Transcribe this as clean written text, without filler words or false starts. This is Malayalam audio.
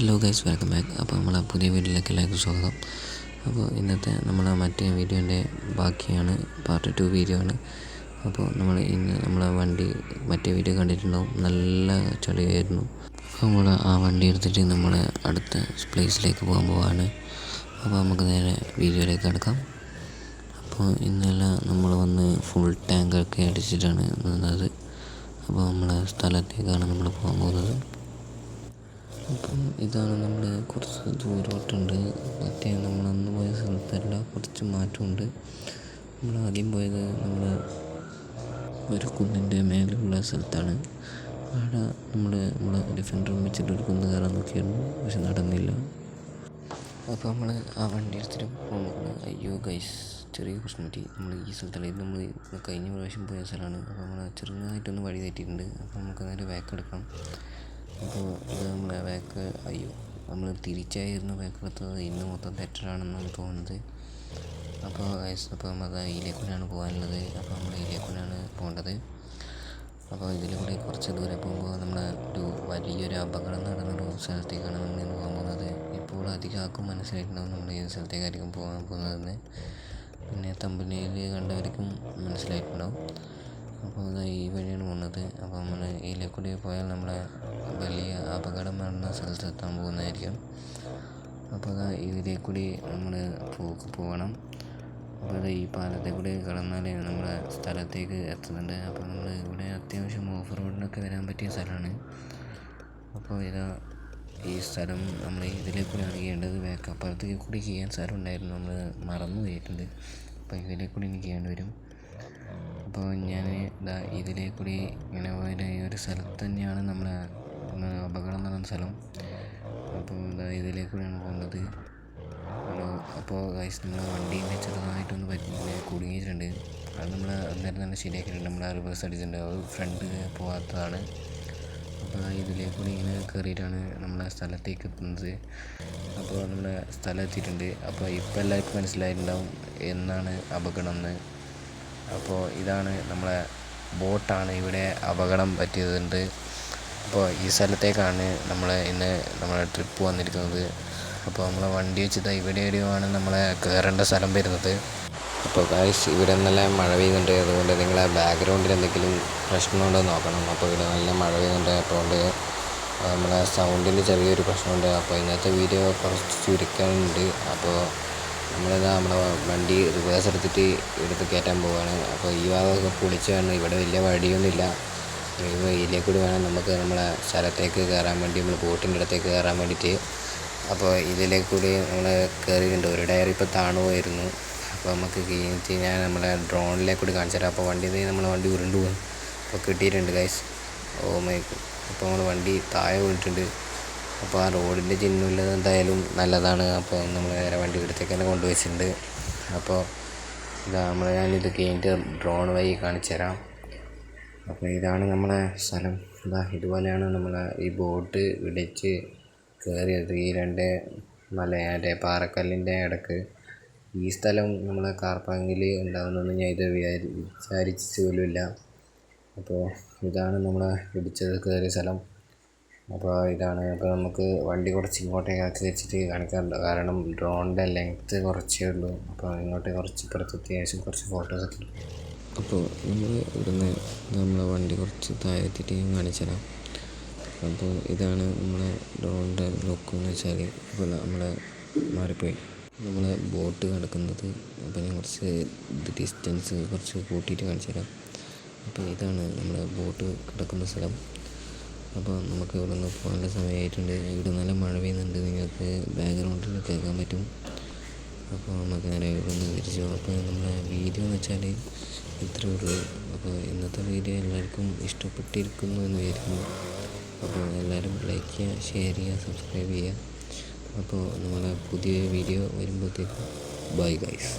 Hello guys, welcome back. അപ്പോൾ നമ്മളെ പുതിയ വീഡിയോയിലേക്ക് എല്ലാവർക്കും സ്വാഗതം. അപ്പോൾ ഇന്നത്തെ നമ്മളെ മറ്റേ വീഡിയോൻ്റെ ബാക്കിയാണ്, പാർട്ട് 2 വീഡിയോ ആണ്. അപ്പോൾ ഇന്ന് നമ്മളെ വണ്ടി മറ്റേ വീഡിയോ കണ്ടിട്ടുണ്ടാവും, നല്ല ചളിയായിരുന്നു. അപ്പോൾ നമ്മൾ ആ വണ്ടി എടുത്തിട്ട് നമ്മൾ അടുത്ത പ്ലേസിലേക്ക് പോകാൻ പോവാണ്. അപ്പോൾ നമുക്ക് നേരെ വീഡിയോയിലേക്ക് കിടക്കാം. അപ്പോൾ ഇന്നെല്ലാം നമ്മൾ വന്ന് ഫുൾ ടാങ്കൊക്കെ അടിച്ചിട്ടാണ് നിന്നത്. അപ്പോൾ നമ്മളെ സ്ഥലത്തേക്കാണ് നമ്മൾ പോകാൻ പോകുന്നത്. അപ്പം ഇതാണ് നമ്മൾ കുറച്ച് ദൂരോട്ടുണ്ട്, മറ്റേ നമ്മളന്ന് പോയ സ്ഥലത്തല്ല, കുറച്ച് മാറ്റമുണ്ട്. നമ്മൾ ആദ്യം പോയത് ഒരു കുന്നിൻ്റെ മേലുള്ള സ്ഥലത്താണ്. അവിടെ നമ്മളെ ഡിഫൻഡർ വെച്ചിട്ട് ഒരു കുന്ന് കയറാൻ നോക്കിയിരുന്നു, പക്ഷെ നടന്നില്ല. അപ്പോൾ നമ്മൾ ആ വണ്ടി എടുത്തിട്ട് പോകുമ്പോൾ അയ്യോ ഗൈസ്, ചെറിയ പ്രശ്നം പറ്റി. നമ്മൾ ഈ സ്ഥലത്തല്ല, ഇത് നമ്മൾ കഴിഞ്ഞ പ്രാവശ്യം പോയ സ്ഥലമാണ്. അപ്പോൾ നമ്മൾ ചെറുതായിട്ടൊന്ന് വഴി തെറ്റിയിട്ടുണ്ട്. അപ്പോൾ നമുക്ക് നേരെ ബാക്ക് എടുക്കാം. അപ്പോൾ ഇത് നമ്മളെ ബാക്ക് നമ്മൾ തിരിച്ചായിരുന്നു ബാക്ക് എടുത്തത്. ഇന്ന് മൊത്തം തെറ്റാണെന്നാണ് തോന്നുന്നത്. അപ്പോൾ നമ്മൾ ഇതിലേക്കൂടെയാണ് പോകാനുള്ളത്. അപ്പോൾ നമ്മൾ ഇതിലേക്കൂടെയാണ് പോകേണ്ടത്. അപ്പോൾ ഇതിലൂടെ കുറച്ച് ദൂരെ പോകുമ്പോൾ വലിയൊരു അപകടം നടന്നൊരു സ്ഥലത്തേക്കാണ് നമ്മൾ ഇന്ന് പോകാൻ പോകുന്നത്. ഇപ്പോൾ അധികം ആർക്കും മനസ്സിലായിട്ടുണ്ടാവും നമ്മൾ ഏത് സ്ഥലത്തേക്കായിരിക്കും പോകാൻ പോകുന്നതെന്ന്. പിന്നെ തമ്പനയിൽ കണ്ടവർക്കും മനസ്സിലായിട്ടുണ്ടാവും. അപ്പോൾ ഈ വഴിയാണ് പോകുന്നത്. അപ്പോൾ നമ്മൾ ഇതിലേക്കൂടി പോയാൽ നമ്മളെ വലിയ അപകടം നടന്ന സ്ഥലത്തെത്താൻ പോകുന്നതായിരിക്കും. അപ്പോൾ ഇതിലേക്കൂടി നമ്മൾ പോകണം. അപ്പോൾ ഈ പാലത്തെ കൂടി കടന്നാൽ നമ്മളെ സ്ഥലത്തേക്ക് എത്തുന്നുണ്ട്. അപ്പോൾ നമ്മൾ ഇവിടെ അത്യാവശ്യം ഓഫ് റോഡിനൊക്കെ വരാൻ പറ്റിയ സ്ഥലമാണ്. അപ്പോൾ ഈ സ്ഥലം നമ്മൾ ഇതിലേക്കൂടിയാണ് ചെയ്യേണ്ടത്. അപ്പുറത്തേക്ക് കൂടി ചെയ്യാൻ സ്ഥലം ഉണ്ടായിരുന്നു, നമ്മൾ മറന്നു പോയിട്ടുണ്ട്. അപ്പോൾ ഇതിലേക്കൂടി എനിക്ക് ചെയ്യേണ്ടി വരും. അപ്പോൾ ഞാൻ ഇതിലേക്കൂടി ഇങ്ങനെ പോയ ഒരു സ്ഥലത്ത് തന്നെയാണ് നമ്മളെ അപകടം നടന്ന സ്ഥലം. അപ്പോൾ ഇതിലേക്കൂടിയാണ് പോകുന്നത്. അപ്പോൾ ഗൈസ്, നമ്മളെ വണ്ടീൻ്റെ ചെറുതായിട്ടൊന്ന് കുടുങ്ങിയിട്ടുണ്ട്. അത് നമ്മൾ അന്നേരം തന്നെ ശരിയാക്കിയിട്ടുണ്ട്. നമ്മൾ റിവേഴ്സ് അടിച്ചിട്ടുണ്ട്, അത് ഫ്രണ്ട് പോകാത്തതാണ്. അപ്പോൾ ഇതിലേക്കൂടി ഇങ്ങനെ കയറിയിട്ടാണ് നമ്മളെ സ്ഥലത്തേക്ക് എത്തുന്നത്. അപ്പോൾ നമ്മളെ സ്ഥലം എത്തിയിട്ടുണ്ട്. അപ്പോൾ ഇപ്പോൾ എല്ലാവർക്കും മനസ്സിലായിട്ടുണ്ടാവും എന്നാണ് അപകടം എന്ന്. അപ്പോൾ ഇതാണ് നമ്മളെ ബോട്ടാണ് ഇവിടെ അപകടം പറ്റിയതുണ്ട്. അപ്പോൾ ഈ സ്ഥലത്തേക്കാണ് ഇന്ന് നമ്മളെ ട്രിപ്പ് വന്നിരിക്കുന്നത്. അപ്പോൾ നമ്മളെ വണ്ടി വെച്ചത് ഇവിടെ എവിടെയാണ് നമ്മളെ കയറേണ്ട സ്ഥലം വരുന്നത്. അപ്പോൾ ഗൈസ്, ഇവിടെ നല്ല മഴ പെയ്യുന്നുണ്ട്. അതുകൊണ്ട് നിങ്ങളെ ബാക്ക്ഗ്രൗണ്ടിൽ എന്തെങ്കിലും പ്രശ്നമുണ്ടോ നോക്കണം. അപ്പോൾ ഇവിടെ നല്ല മഴ പെയ്യുന്നുണ്ട്. അതുകൊണ്ട് നമ്മളെ സൗണ്ടിന് ചെറിയൊരു പ്രശ്നമുണ്ട്. അപ്പോൾ ഇന്നത്തെ വീഡിയോ കുറച്ച് ചുരുക്കാനുണ്ട്. അപ്പോൾ നമ്മളെ വണ്ടി റിവേഴ്സ് എടുത്ത് കയറ്റാൻ പോവുകയാണ്. അപ്പോൾ ഈ ഭാഗമൊക്കെ പൊളിച്ചാണ്, ഇവിടെ വലിയ വഴിയൊന്നുമില്ല. ഇതിലേക്കൂടി വേണം നമുക്ക് നമ്മളെ സ്ഥലത്തേക്ക് കയറാൻ വേണ്ടി, നമ്മൾ ബോട്ടിൻ്റെ അടുത്തേക്ക് കയറാൻ വേണ്ടിയിട്ട്. അപ്പോൾ ഇതിലേക്കൂടി നമ്മൾ കയറിയിട്ടുണ്ട്. ഒരു ടയർ ഇപ്പോൾ താണു പോയിരുന്നു. അപ്പോൾ നമുക്ക് കഴിഞ്ഞിട്ട് ഞാൻ നമ്മളെ ഡ്രോണിലേക്കൂടി കാണിച്ചു തരാം. അപ്പോൾ നമ്മളെ വണ്ടി ഉരുണ്ടു പോകും. അപ്പോൾ കിട്ടിയിട്ടുണ്ട് ഗൈസ്. Oh my God. അപ്പോൾ നമ്മൾ വണ്ടി താഴെ വീണിട്ടുണ്ട്. അപ്പോൾ ആ റോഡിൻ്റെ ചിഹ്നമില്ലത് എന്തായാലും നല്ലതാണ്. അപ്പോൾ നമ്മൾ നേരെ വണ്ടി ഇവിടത്തേക്ക് തന്നെ കൊണ്ടുവച്ചിട്ടുണ്ട്. അപ്പോൾ ഞാനിത് കഴിഞ്ഞിട്ട് ഡ്രോൺ വഴി കാണിച്ചു തരാം. അപ്പോൾ ഇതാണ് നമ്മളെ സ്ഥലം. ഇതുപോലെയാണ് നമ്മളെ ഈ ബോട്ട് ഇടിച്ച് കയറിയത്. ഈ രണ്ട് പാറക്കല്ലിൻ്റെ ഇടക്ക്. ഈ സ്ഥലം നമ്മളെ കാർ പാർക്കിൽ ഉണ്ടാകുന്നതെന്ന് ഞാൻ വിചാരിച്ചു പോലുമില്ല. അപ്പോൾ ഇതാണ് നമ്മളെ ഇടിച്ചത് കയറിയ സ്ഥലം. അപ്പോൾ അപ്പോൾ നമുക്ക് വണ്ടി കുറച്ച് ഇങ്ങോട്ടേക്ക് ആക്കി വെച്ചിട്ട് കാണിക്കാറുണ്ട്, കാരണം ഡ്രോണിൻ്റെ ലെങ്ത്ത് കുറച്ചേ ഉള്ളൂ. അപ്പോൾ ഇങ്ങോട്ടേക്ക് കുറച്ച് ഇപ്പുറത്ത് അത്യാവശ്യം കുറച്ച് ഫോട്ടോസൊക്കെ ഉണ്ട്. അപ്പോൾ നമ്മൾ ഇവിടുന്ന് നമ്മളെ വണ്ടി കുറച്ച് താഴെത്തിയിട്ട് കാണിച്ചു തരാം. അപ്പോൾ ഇതാണ് നമ്മളെ ഡ്രോണിൻ്റെ ലുക്ക് എന്ന് വെച്ചാൽ. ഇപ്പോൾ നമ്മളെ മാറിപ്പോയി നമ്മളെ ബോട്ട് കിടക്കുന്നത്. അപ്പോൾ ഞാൻ കുറച്ച് ഡിസ്റ്റൻസ് കുറച്ച് കൂട്ടിയിട്ട് കാണിച്ചു തരാം. അപ്പോൾ ഇതാണ് നമ്മളെ ബോട്ട് കിടക്കുന്ന സ്ഥലം. അപ്പോൾ നമുക്ക് ഇവിടെ നിന്ന് പോകാനുള്ള സമയമായിട്ടുണ്ട്. ഇവിടെ നല്ല മഴ പെയ്യുന്നുണ്ട്, നിങ്ങൾക്ക് ബാക്ക്ഗ്രൗണ്ടിൽ കേൾക്കാൻ പറ്റും. അപ്പോൾ നമുക്ക് നേരെ ഇവിടെ നിന്ന് തിരിച്ചു പോകാം. അപ്പോൾ നമ്മളെ വീഡിയോ എന്ന് വെച്ചാൽ ഇത്രയേ ഉള്ളൂ. അപ്പോൾ ഇന്നത്തെ വീഡിയോ എല്ലാവർക്കും ഇഷ്ടപ്പെട്ടിരിക്കുന്നു എന്ന് വിചാരിക്കുന്നു. അപ്പോൾ എല്ലാവരും ലൈക്ക് ചെയ്യുക, ഷെയർ ചെയ്യുക, സബ്സ്ക്രൈബ് ചെയ്യുക. അപ്പോൾ നമ്മളെ പുതിയ വീഡിയോ വരുമ്പോഴത്തേക്കും ബൈ ഗൈസ്.